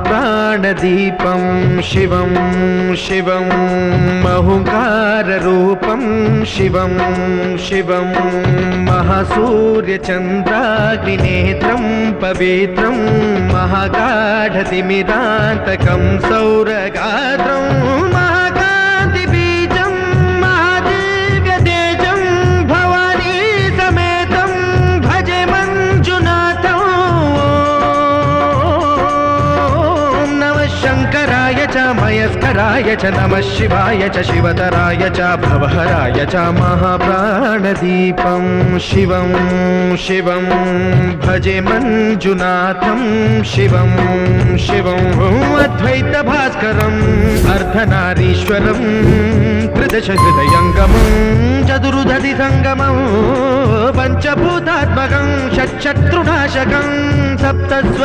महाप्राणदीपं शिवं शिवं महुकाररूपं शिवं शिवं महासूर्यचन्द्राग्निनेत्रं पवित्रं महागाढतिमिरान्तकं सौरगात्रं महाकान्तिबीजं महादिव्यतेजं भवानी समेतं भजे मञ्जुनाथं। शङ्कराय च मयस्कराय च नमः शिवाय च शिवतराय च भवहराय च महाप्राणदीपं शिवं शिवं भजे मञ्जुनाथं शिवं शिवं अद्वैतभास्करम् अर्धनारीश्वरं त्रिदशहृदयङ्गमं चतुर्दधिसङ्गमं पञ्चभूतात्मकं षट्शत्रुनाशकं सप्तस्वरे